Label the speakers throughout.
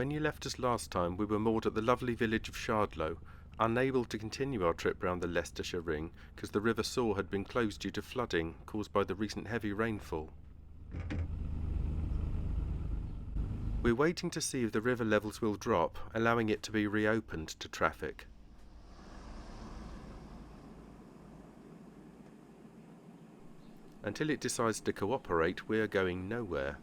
Speaker 1: When you left us last time, we were moored at the lovely village of Shardlow, unable to continue our trip round the Leicestershire Ring because the River Soar had been closed due to flooding caused by the recent heavy rainfall. We're waiting to see if the river levels will drop, allowing it to be reopened to traffic. Until it decides to cooperate, we are going nowhere.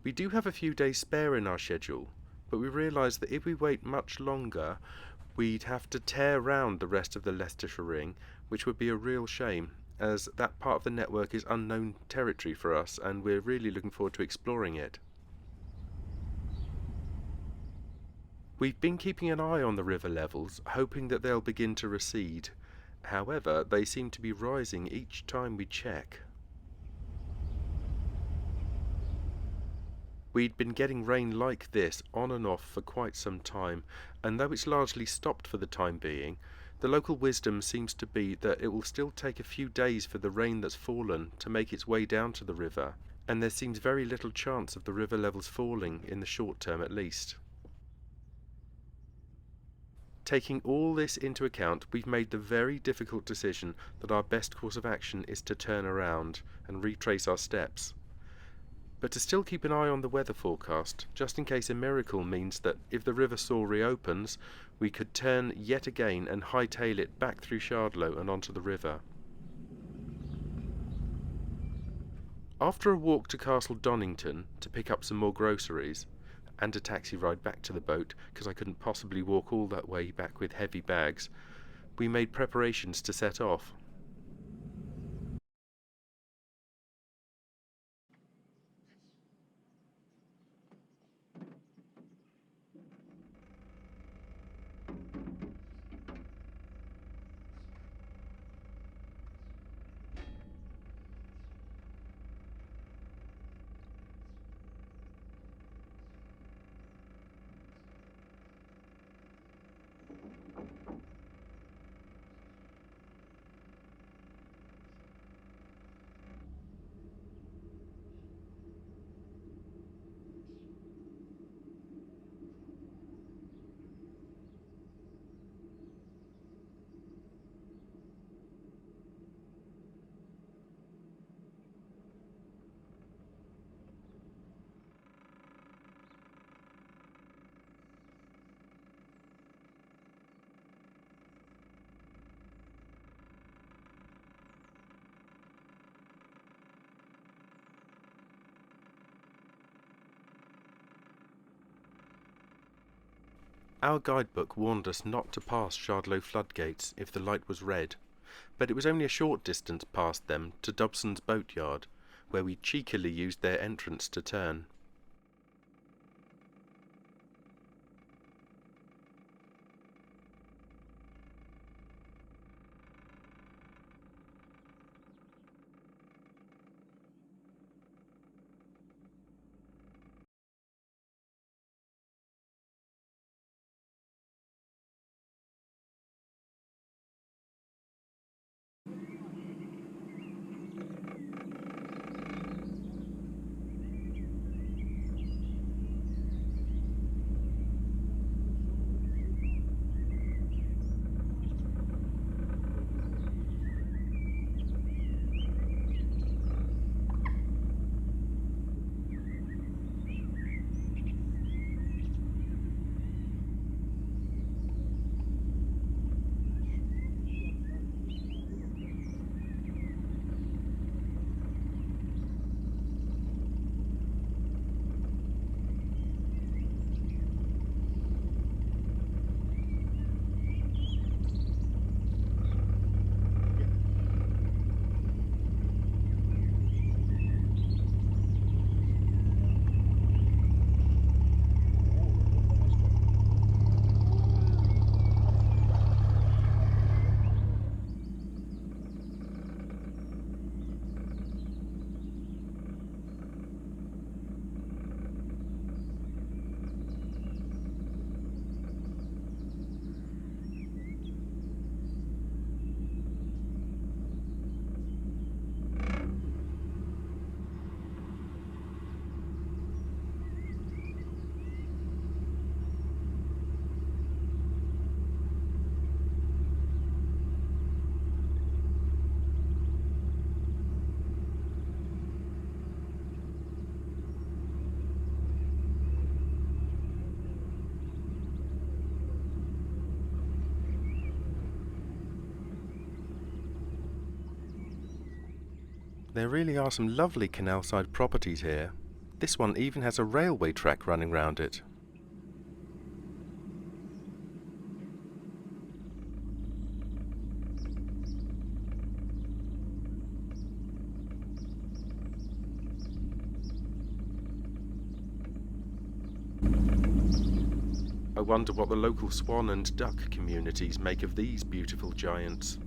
Speaker 1: We do have a few days spare in our schedule, but we realise that if we wait much longer, we'd have to tear round the rest of the Leicestershire Ring, which would be a real shame, as that part of the network is unknown territory for us and we're really looking forward to exploring it. We've been keeping an eye on the river levels, hoping that they'll begin to recede. However, they seem to be rising each time we check. We'd been getting rain like this on and off for quite some time, and though it's largely stopped for the time being, the local wisdom seems to be that it will still take a few days for the rain that's fallen to make its way down to the river, and there seems very little chance of the river levels falling in the short term at least. Taking all this into account, we've made the very difficult decision that our best course of action is to turn around and retrace our steps. But to still keep an eye on the weather forecast, just in case a miracle means that if the River Soar reopens, we could turn yet again and hightail it back through Shardlow and onto the river. After a walk to Castle Donington to pick up some more groceries, and a taxi ride back to the boat because I couldn't possibly walk all that way back with heavy bags, we made preparations to set off. Our guidebook warned us not to pass Shardlow floodgates if the light was red, but it was only a short distance past them to Dobson's boatyard, where we cheekily used their entrance to turn. There really are some lovely canal-side properties here. This one even has a railway track running round it. I wonder what the local swan and duck communities make of these beautiful giants.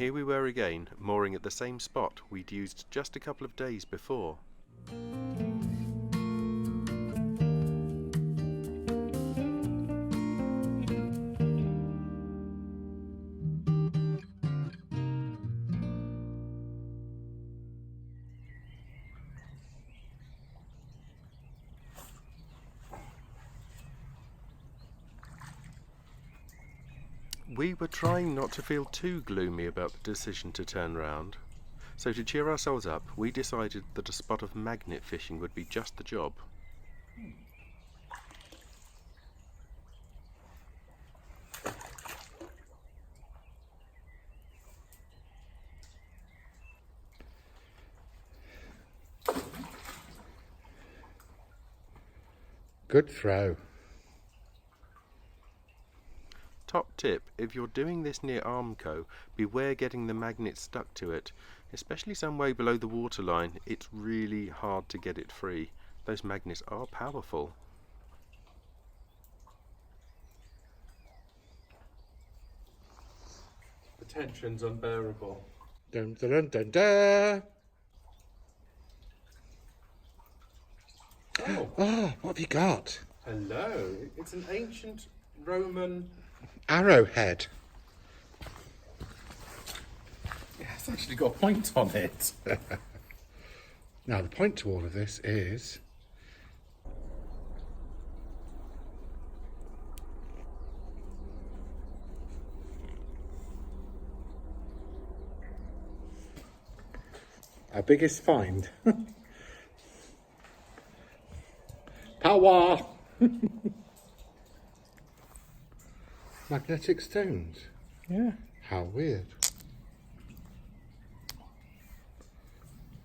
Speaker 1: here we were again, mooring at the same spot we'd used just a couple of days before. We were trying not to feel too gloomy about the decision to turn round, so to cheer ourselves up, we decided that a spot of magnet fishing would be just the job.
Speaker 2: Good throw.
Speaker 1: Top tip, if you're doing this near Armco, beware getting the magnet stuck to it, especially some way below the waterline. It's really hard to get it free. Those magnets are powerful. The tension's unbearable.
Speaker 2: Dun dun dun dun dun. Oh, what have you got?
Speaker 1: Hello, it's an ancient Roman
Speaker 2: Arrowhead.
Speaker 1: Yeah, it's actually got a point on it.
Speaker 2: Now the point to all of this is our biggest find. Power! Magnetic stones.
Speaker 1: Yeah.
Speaker 2: How weird.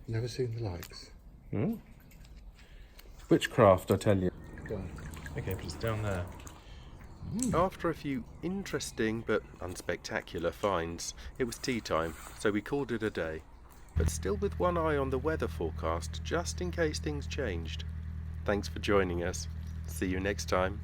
Speaker 2: Never seen the likes.
Speaker 1: Witchcraft, I tell you.
Speaker 2: Go on.
Speaker 1: Okay, but it's down there. After a few interesting but unspectacular finds, it was tea time, so we called it a day. But still with one eye on the weather forecast, just in case things changed. Thanks for joining us. See you next time.